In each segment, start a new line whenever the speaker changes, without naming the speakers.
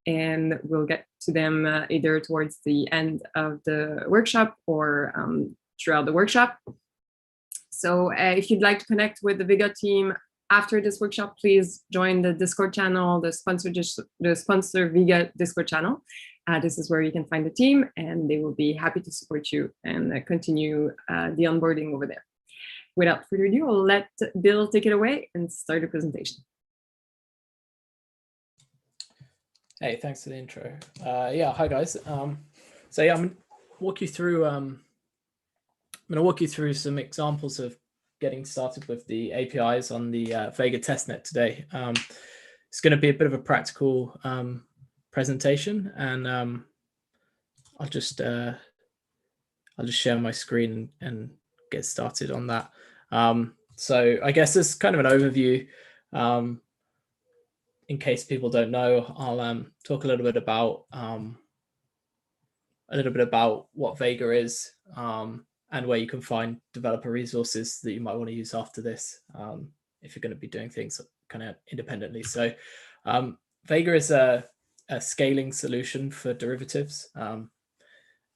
and we'll get to them either towards the end of the workshop or throughout the workshop. So if you'd like to connect with the Vega team after this workshop, please join the Discord channel, the sponsor Vega Discord channel. This is where you can find the team, and they will be happy to support you and continue the onboarding over there. Without further ado, I'll let Bill take it away and start the presentation.
Hey, thanks for the intro. Yeah, hi guys. So yeah, I'm going to walk you through. I'm going to walk you through some examples of getting started with the APIs on the Vega testnet today. It's going to be a bit of a practical presentation, and I'll just share my screen and get started on that. So I guess this is kind of an overview. In case people don't know, I'll talk a little bit about what Vega is, and where you can find developer resources that you might want to use after this, if you're going to be doing things kind of independently. So Vega is a scaling solution for derivatives.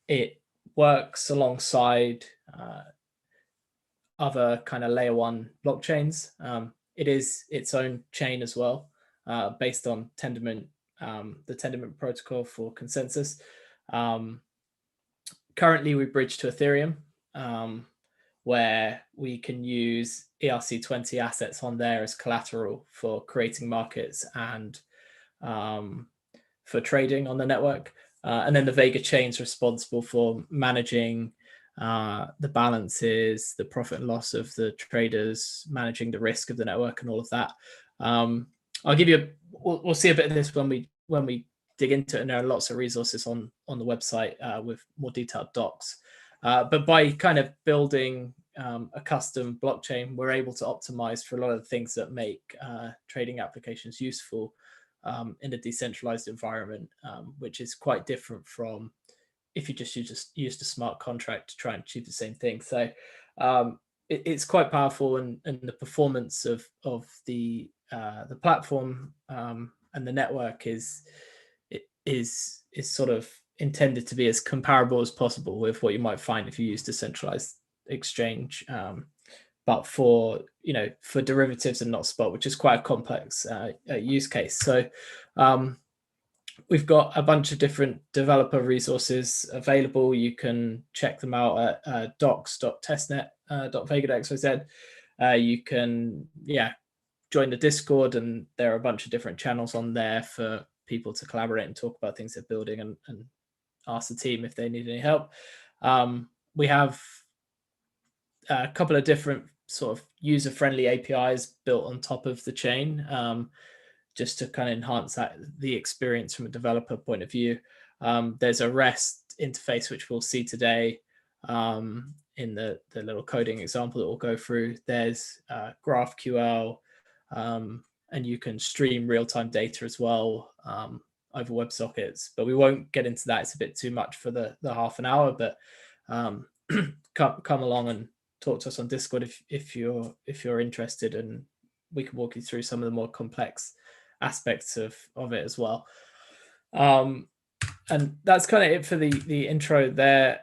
It works alongside other kind of layer 1 blockchains. It is its own chain as well, based on Tendermint, the Tendermint protocol for consensus. Currently, we bridge to Ethereum, where we can use ERC20 assets on there as collateral for creating markets and for trading on the network. And then the Vega chain is responsible for managing the balances, the profit and loss of the traders, managing the risk of the network, and all of that. I'll give you we'll see a bit of this when we dig into it, and there are lots of resources on the website with more detailed docs. But by kind of building a custom blockchain, we're able to optimize for a lot of the things that make trading applications useful in a decentralized environment, which is quite different from if you just used a smart contract to try and achieve the same thing. So it's quite powerful, and the performance of the platform and the network is sort of intended to be as comparable as possible with what you might find if you use decentralized exchange, but for derivatives and not spot, which is quite a complex use case. So we've got a bunch of different developer resources available. You can check them out at docs.testnet.vega.xyz. You can join the Discord, and there are a bunch of different channels on there for people to collaborate and talk about things they're building, and ask the team if they need any help. We have a couple of different sort of user-friendly APIs built on top of the chain, just to kind of enhance the experience from a developer point of view. There's a REST interface, which we'll see today in the little coding example that we'll go through. There's GraphQL, and you can stream real-time data as well over WebSockets, but we won't get into that. It's a bit too much for the half an hour, but come along and talk to us on Discord if you're interested, and we can walk you through some of the more complex aspects of it as well. And that's kind of it for the intro there.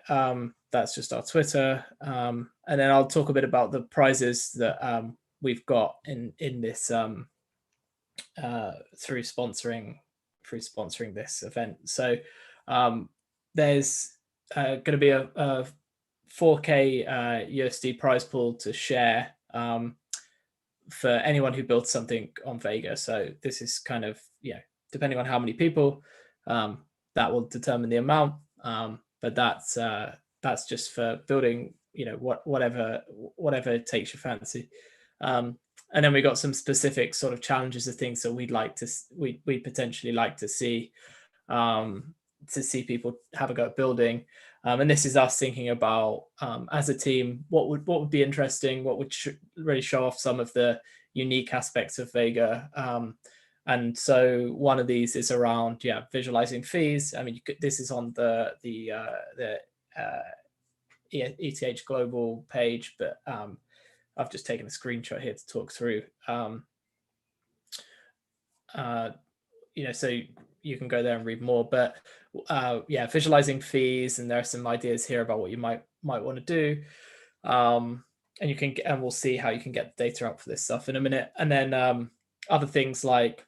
That's just our Twitter, and then I'll talk a bit about the prizes that we've got in this through sponsoring this event. So there's going to be a 4K USD prize pool to share for anyone who builds something on Vega. So this is kind of, depending on how many people, that will determine the amount. But that's just for building, whatever takes your fancy. And then we got some specific sort of challenges of things that we'd potentially like to see people have a go at building. And this is us thinking about, as a team, what would be interesting, what would really show off some of the unique aspects of Vega. And so one of these is around visualizing fees. I mean, this is on the ETHGlobal page, but I've just taken a screenshot here to talk through. So you can go there and read more. But yeah, visualizing fees, and there are some ideas here about what you might want to do. And you can and we'll see how you can get the data out for this stuff in a minute. And then other things like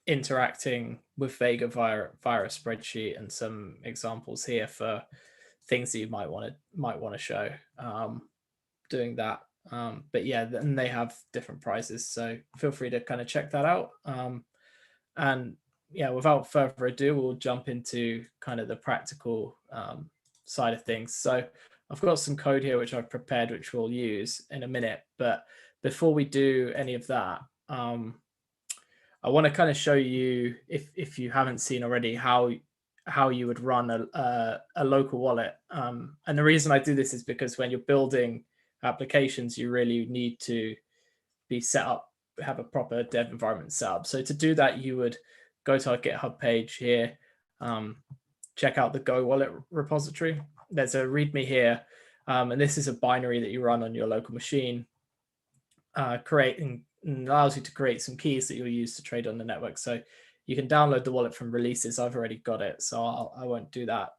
interacting with Vega via a spreadsheet, and some examples here for things that you might want to show doing that. But yeah, then they have different prices, so feel free to kind of check that out. And yeah, without further ado, we'll jump into kind of the practical side of things. So I've got some code here which I've prepared, which we'll use in a minute. But before we do any of that, I want to kind of show you, if you haven't seen already, how you would run a local wallet. And the reason I do this is because when you're building applications, you really need to be set up, have a proper dev environment set up. So to do that, you would go to our GitHub page here, check out the Go wallet repository. There's a README here, and this is a binary that you run on your local machine, creating allows you to create some keys that you'll use to trade on the network. So you can download the wallet from releases. I've already got it, so I won't do that.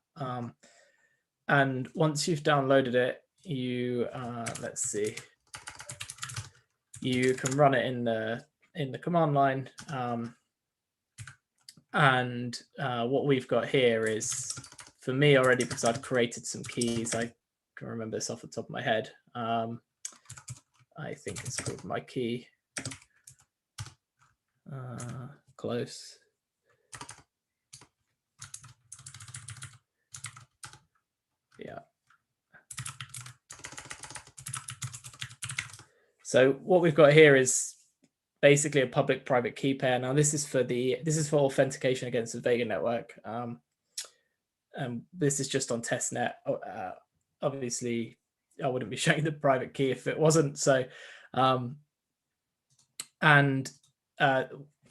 And once you've downloaded it, you let's see, you can run it in the command line. And what we've got here is, for me already, because I've created some keys, I can remember this off the top of my head. I think it's called my key. Close. Yeah. So what we've got here is basically a public-private key pair. Now this is for authentication against the Vega network. And this is just on testnet. Obviously, I wouldn't be showing the private key if it wasn't. So,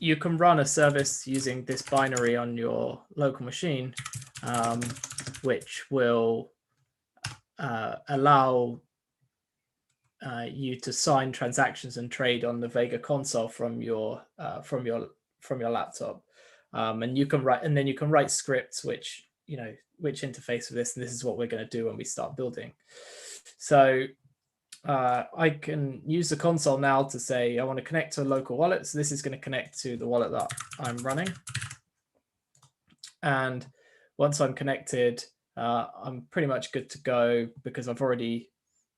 you can run a service using this binary on your local machine, which will allow you to sign transactions and trade on the Vega console from your laptop. And you can write scripts which interface with this, and this is what we're going to do when we start building. So I can use the console now to say I want to connect to a local wallet. So this is going to connect to the wallet that I'm running. And once I'm connected, I'm pretty much good to go, because I've already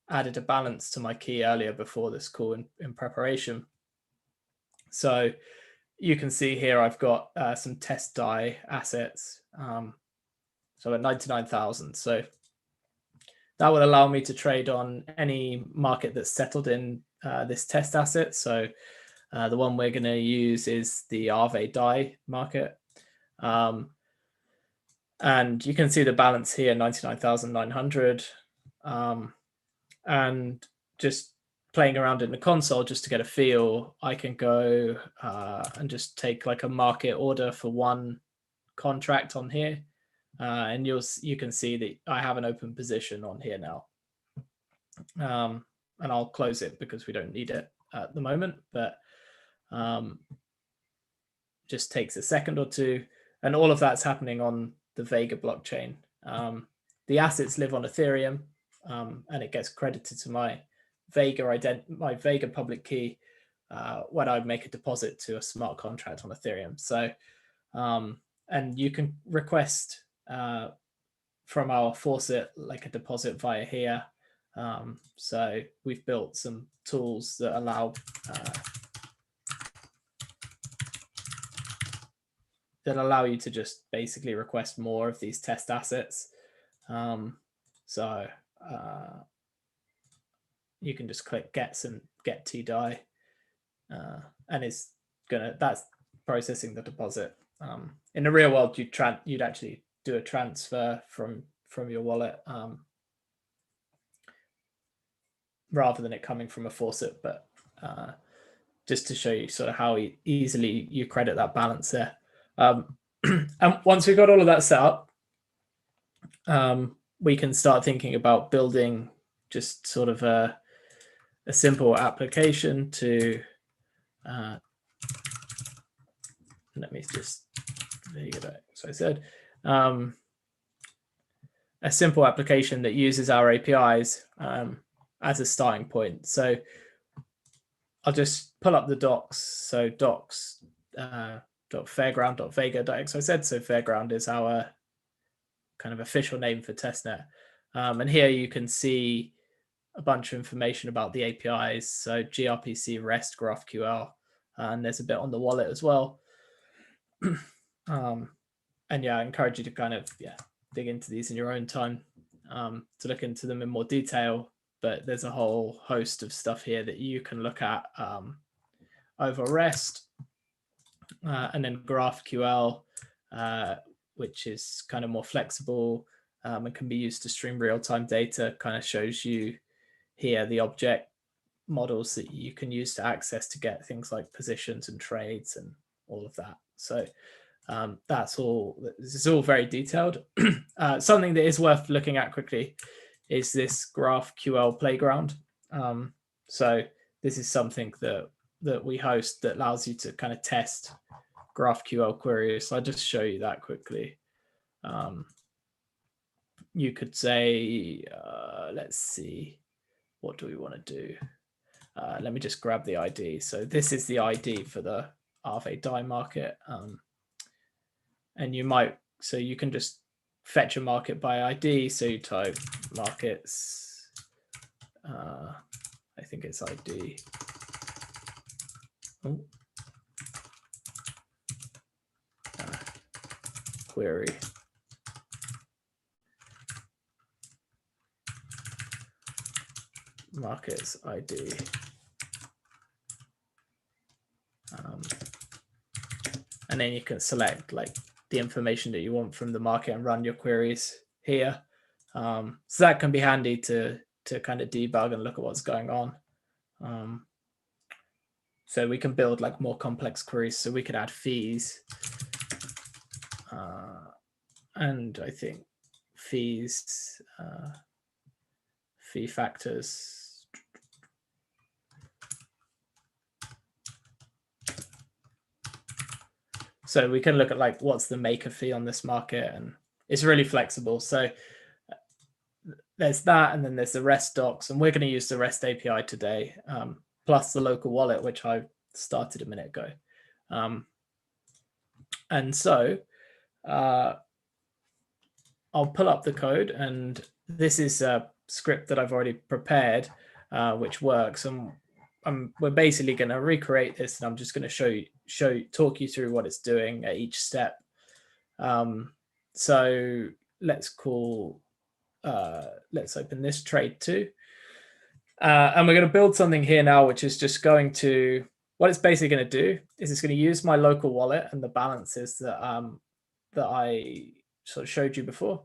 added a balance to my key earlier before this call in preparation. So you can see here I've got some test DAI assets. So at 99,000. So that would allow me to trade on any market that's settled in this test asset. So the one we're going to use is the Aave DAI market. And you can see the balance here, 99,900. And just playing around in the console just to get a feel, I can go and just take like a market order for one contract on here. And you can see that I have an open position on here now. And I'll close it because we don't need it at the moment, but just takes a second or two. And all of that's happening on the Vega blockchain. The assets live on Ethereum, and it gets credited to my Vega public key when I make a deposit to a smart contract on Ethereum. So, and you can request from our faucet like a deposit via here. So we've built some tools that allow you to just basically request more of these test assets. So you can just click get TDAI, and that's processing the deposit. In the real world, you'd actually do a transfer from your wallet rather than it coming from a faucet, but just to show you sort of how easily you credit that balance there. And once we've got all of that set up, we can start thinking about building just sort of a simple application to let me just Vega. So I said a simple application that uses our APIs as a starting point. So I'll just pull up the docs. So docs .fairground.vega.xyz. So Fairground is our kind of official name for testnet. And here you can see a bunch of information about the APIs. So gRPC, REST, GraphQL, and there's a bit on the wallet as well. And yeah, I encourage you to kind of dig into these in your own time to look into them in more detail. But there's a whole host of stuff here that you can look at over REST, and then GraphQL, which is kind of more flexible and can be used to stream real-time data. Kind of shows you here the object models that you can use to access to get things like positions and trades and all of that. So that's all. This is all very detailed. Something that is worth looking at quickly is this GraphQL playground. So this is something that we host that allows you to kind of test GraphQL queries. So I'll just show you that quickly. You could say, let's see, what do we want to do? Let me just grab the ID. So this is the ID for the Aave DAI market. And you can just fetch a market by ID. So you type markets, I think it's ID. Query. Markets ID. And then you can select like the information that you want from the market and run your queries here. So that can be handy to kind of debug and look at what's going on. So we can build like more complex queries. So we could add fees. And I think fees, fee factors. So we can look at like what's the maker fee on this market, and it's really flexible. So there's that, and then there's the REST docs, and we're going to use the REST API today, plus the local wallet, which I started a minute ago. And so I'll pull up the code, and this is a script that I've already prepared, which works. And we're basically going to recreate this, and I'm just going to talk you through what it's doing at each step. So let's open this trade too. And we're going to build something here now, which is just going to, what it's basically going to do is it's going to use my local wallet and the balances that I sort of showed you before.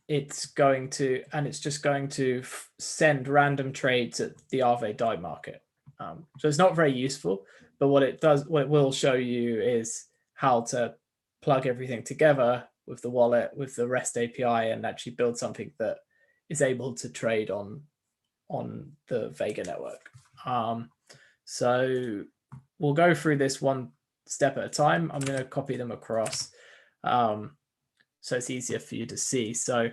It's just going to send random trades at the Aave DAI market. So it's not very useful, but what it will show you is how to plug everything together with the wallet, with the REST API, and actually build something that is able to trade on the Vega network. So we'll go through this one step at a time. I'm going to copy them across. So it's easier for you to see. So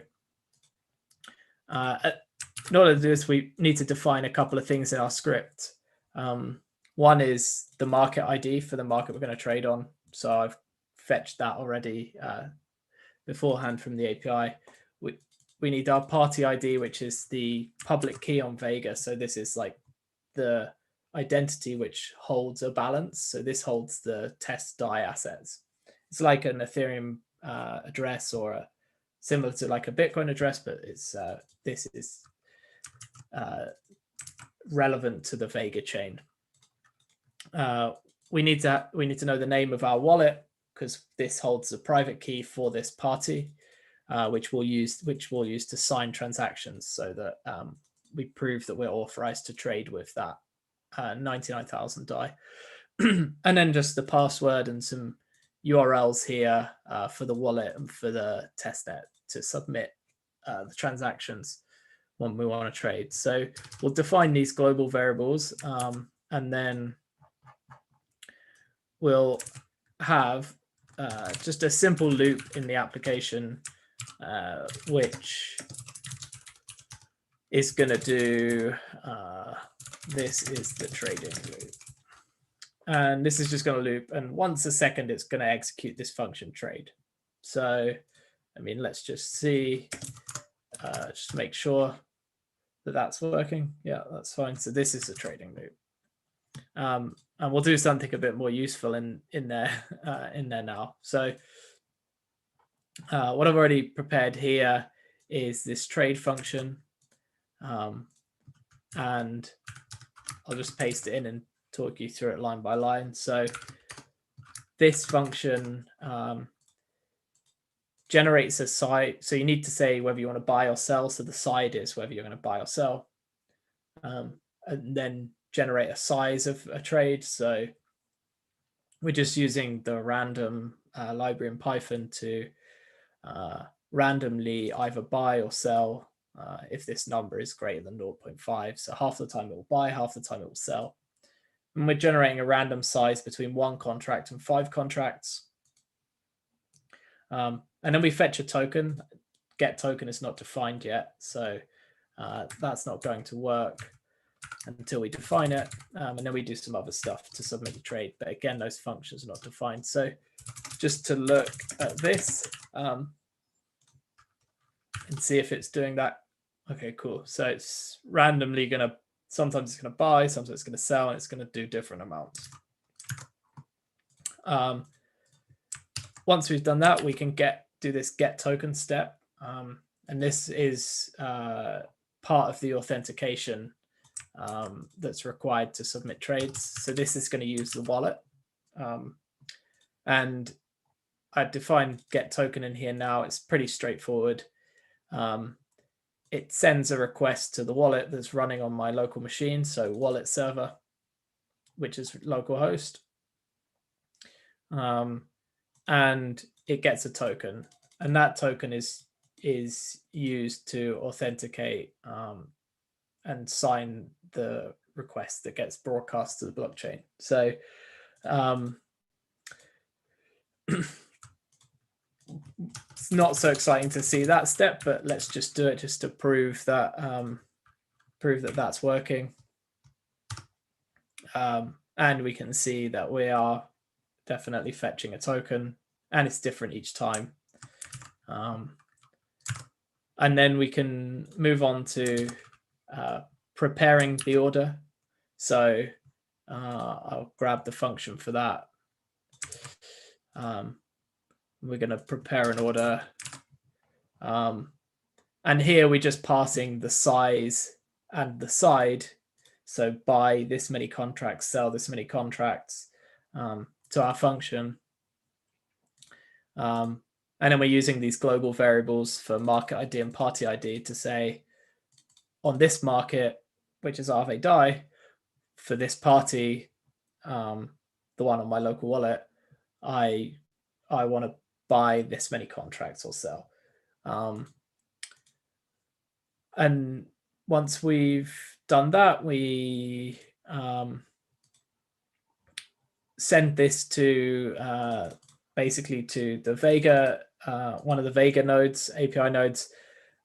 in order to do this, we need to define a couple of things in our script. One is the market ID for the market we're going to trade on. So I've fetched that already beforehand from the API. We need our party ID, which is the public key on Vega. So this is like the identity which holds a balance. So this holds the test DAI assets. It's like an Ethereum address, or similar to like a Bitcoin address, but it's this is relevant to the Vega chain. We need to know the name of our wallet, because this holds the private key for this party, which we'll use to sign transactions, so that we prove that we're authorized to trade with that 99,000 DAI. And then just the password and some URLs here for the wallet and for the testnet to submit the transactions. when we want to trade. So we'll define these global variables, and then we'll have just a simple loop in the application, which is going to do, this is the trading loop. And this is just going to loop. And once a second, it's going to execute this function trade. So, I mean, let's just see, just make sure that that's working. Yeah, that's fine. So this is the trading loop. And we'll do something a bit more useful in there now. So what I've already prepared here is this trade function. And I'll just paste it in and talk you through it line by line. So this function generates a side. So you need to say whether you want to buy or sell. So the side is whether you're going to buy or sell. And then generate a size of a trade. So we're just using the random library in Python to randomly either buy or sell if this number is greater than 0.5. So half the time it will buy, half the time it will sell. And we're generating a random size between 1 contract and 5 contracts. And then we fetch a token. Get token is not defined yet. So that's not going to work until we define it. And then we do some other stuff to submit the trade. But again, those functions are not defined. So just to look at this and see if it's doing that. Okay, cool. So it's randomly going to, sometimes it's going to buy, sometimes it's going to sell, and it's going to do different amounts. Once we've done that, we can do this get token step. And this is part of the authentication that's required to submit trades. So this is going to use the wallet. And I defined get token in here now. It's pretty straightforward. It sends a request to the wallet that's running on my local machine. So wallet server, which is localhost. And it gets a token. And that token is used to authenticate and sign the request that gets broadcast to the blockchain. So it's not so exciting to see that step, but let's just do it just to prove that that's working. And we can see that we are definitely fetching a token, and it's different each time. And then we can move on to preparing the order. So I'll grab the function for that. We're going to prepare an order. And here we're just passing the size and the side. So buy this many contracts, sell this many contracts to our function. And then we're using these global variables for market ID and party ID to say, on this market, which is Aave DAI, for this party, the one on my local wallet, I want to buy this many contracts or sell. And once we've done that, we send this to basically to the Vega, one of the Vega nodes, API nodes,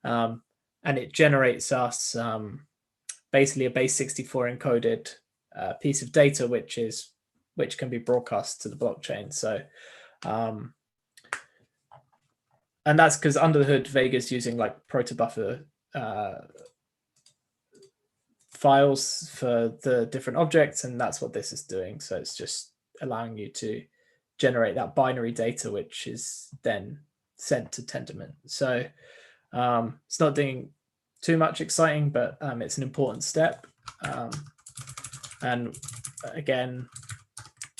and it generates us basically a base64 encoded piece of data, which can be broadcast to the blockchain. So, and that's because under the hood, Vega's using like protobuffer files for the different objects, and that's what this is doing. So it's just allowing you to generate that binary data, which is then sent to Tendermint. So it's not doing too much exciting, but it's an important step. And again,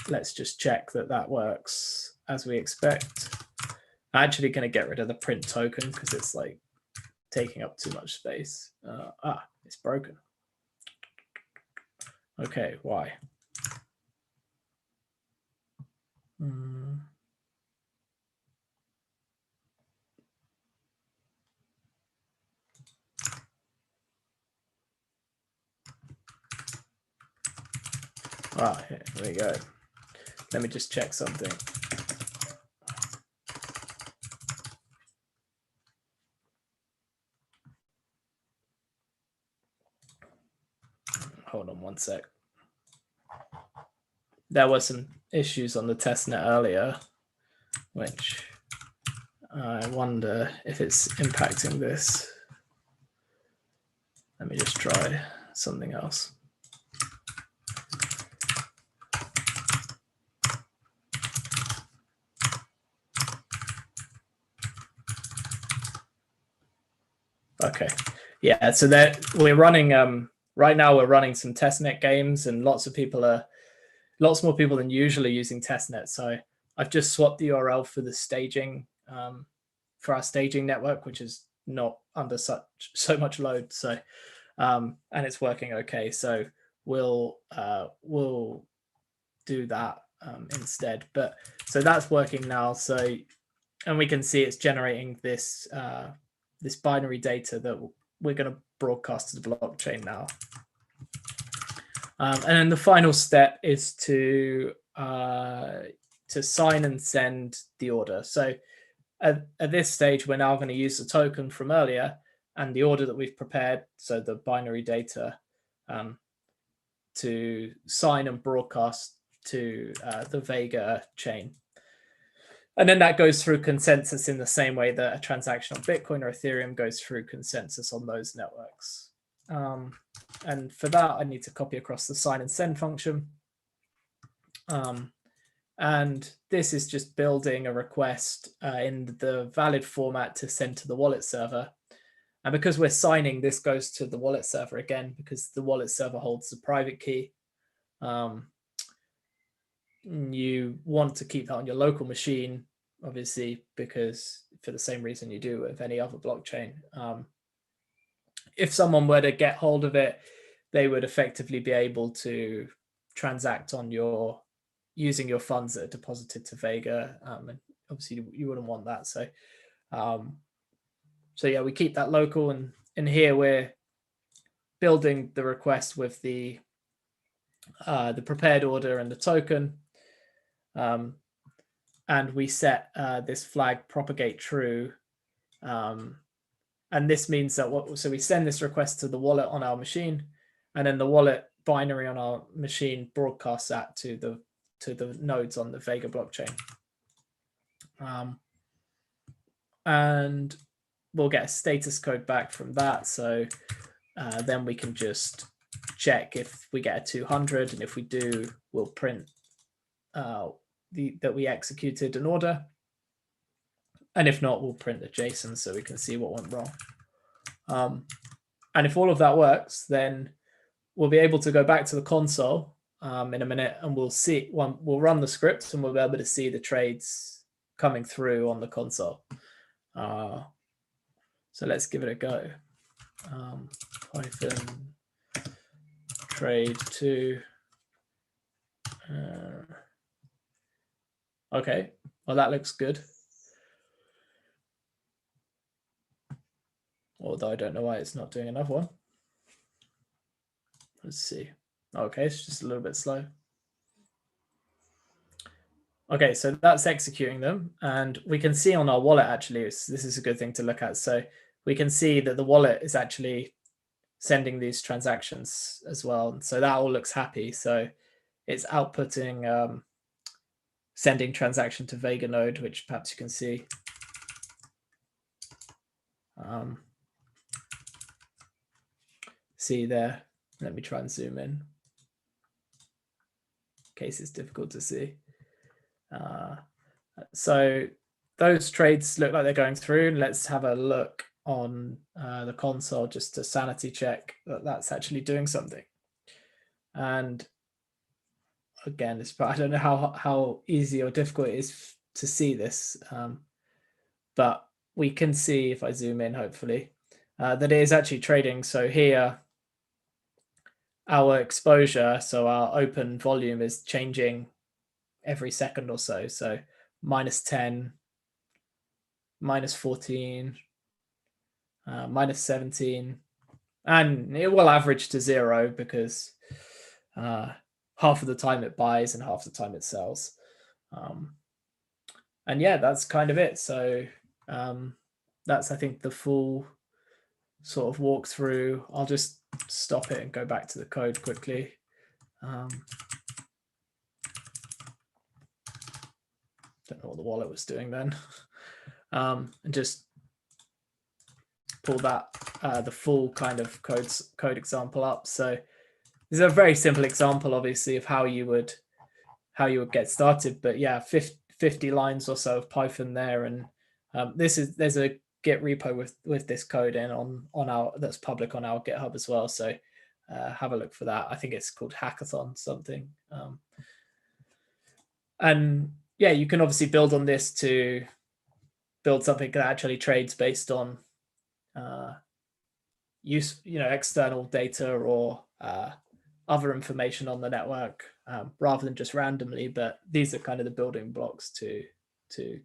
let's just check that that works as we expect. I'm actually going to get rid of the print token because it's like taking up too much space. It's broken. Okay, why? Ah, here we go. Let me just check something. Hold on one sec. There were some issues on the testnet earlier, which I wonder if it's impacting this. Let me just try something else. Okay, yeah, so that we're running right now we're running some testnet games, and lots more people than usually using testnet. So I've just swapped the URL for the staging for our staging network, which is not under so much load. So and it's working okay. So we'll do that instead. But so that's working now. So and we can see it's generating this this binary data that we're going to broadcast to the blockchain now. And then the final step is to sign and send the order. So at this stage, we're now going to use the token from earlier and the order that we've prepared, so the binary data, to sign and broadcast to the Vega chain. And then that goes through consensus in the same way that a transaction on Bitcoin or Ethereum goes through consensus on those networks. And for that, I need to copy across the sign and send function. And this is just building a request in the valid format to send to the wallet server. And because we're signing, this goes to the wallet server again, because the wallet server holds the private key. You want to keep that on your local machine, obviously, because for the same reason you do with any other blockchain. If someone were to get hold of it, they would effectively be able to transact on using your funds that are deposited to Vega. And obviously you wouldn't want that. So, so yeah, we keep that local, and in here we're building the request with the prepared order and the token. And we set this flag propagate true. And this means that so we send this request to the wallet on our machine, and then the wallet binary on our machine broadcasts that to the nodes on the Vega blockchain. And we'll get a status code back from that. So then we can just check if we get a 200, and if we do, we'll print that we executed an order. And if not, we'll print a JSON so we can see what went wrong. And if all of that works, then we'll be able to go back to the console in a minute, and we'll run the scripts, and we'll be able to see the trades coming through on the console. So let's give it a go. Python trade 2. Okay, well, that looks good. Although I don't know why it's not doing another one. Let's see. Okay, it's just a little bit slow. Okay, so that's executing them. And we can see on our wallet, actually, this is a good thing to look at. So we can see that the wallet is actually sending these transactions as well. So that all looks happy. So it's outputting sending transaction to Vega node, which perhaps you can see. See there. Let me try and zoom in. In case it's difficult to see. So those trades look like they're going through. Let's have a look on the console just to sanity check that that's actually doing something. And again, I don't know how easy or difficult it is to see this, but we can see, if I zoom in, hopefully, that it is actually trading. So here, our exposure, so our open volume, is changing every second or so. So -10, -14, -17, and it will average to 0 because half of the time it buys and half the time it sells. And yeah, that's kind of it. So that's, I think, the full sort of walkthrough. I'll just stop it and go back to the code quickly. Don't know what the wallet was doing then. And just pull that the full kind of code example up. So this is a very simple example, obviously, of how you would get started. But yeah, 50 lines or so of Python there, and there's a Git repo with this code in on our, that's public on our GitHub as well. So have a look for that. I think it's called Hackathon something. And yeah, you can obviously build on this to build something that actually trades based on external data or other information on the network, rather than just randomly. But these are kind of the building blocks to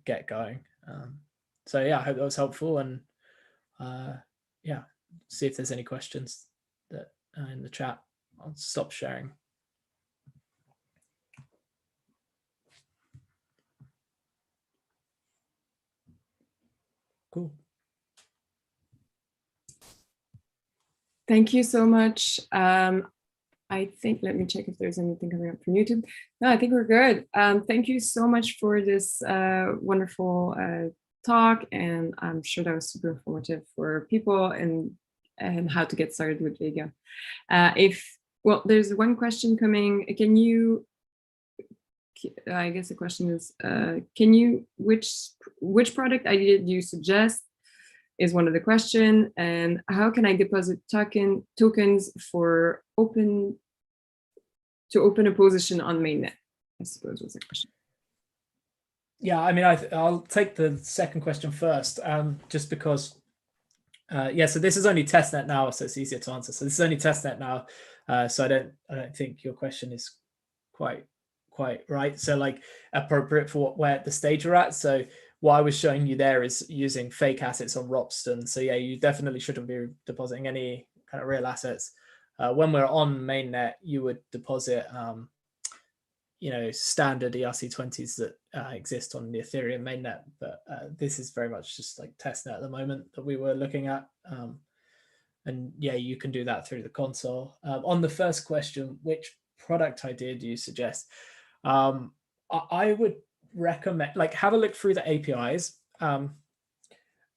get going. So yeah, I hope that was helpful, and yeah, see if there's any questions that in the chat. I'll stop sharing. Cool.
Thank you so much. I think, let me check if there's anything coming up from YouTube. No, I think we're good. Thank you so much for this wonderful talk, and I'm sure that was super informative for people and how to get started with Vega. Well, there's one question coming. Can you, I guess the question is, which product idea do you suggest is one of the question, and how can I deposit tokens for open a position on mainnet, I suppose was the question.
Yeah, I mean, I'll take the second question first, just because, yeah, so this is only testnet now, so it's easier to answer. So this is only testnet now, so I don't think your question is quite right. So like appropriate for where the stage you're at. So what I was showing you there is using fake assets on Ropsten. So yeah, you definitely shouldn't be depositing any kind of real assets. When we're on mainnet, you would deposit, standard ERC20s that exist on the Ethereum mainnet. But this is very much just like testnet at the moment that we were looking at. And yeah, you can do that through the console. On the first question, which product idea do you suggest? I would recommend, like, have a look through the APIs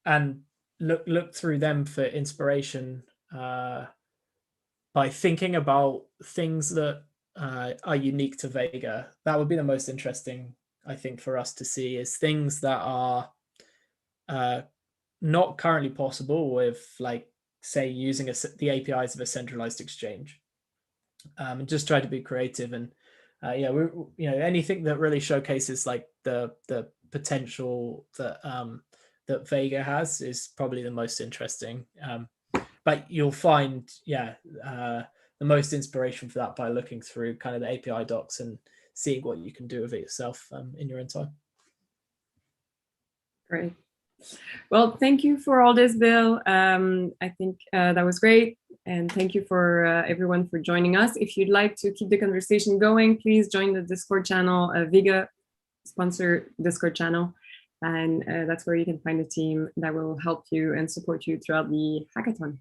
and look through them for inspiration by thinking about things that are unique to Vega. That would be the most interesting, I think, for us to see, is things that are not currently possible with, like, say, using the APIs of a centralized exchange, and just try to be creative. And yeah, anything that really showcases like the potential that that Vega has is probably the most interesting. But you'll find, yeah, the most inspiration for that by looking through kind of the API docs and seeing what you can do with it yourself in your own time.
Great. Well, thank you for all this, Bill. I think that was great. And thank you for everyone for joining us. If you'd like to keep the conversation going, please join the Discord channel, Vega sponsor Discord channel. And that's where you can find a team that will help you and support you throughout the hackathon.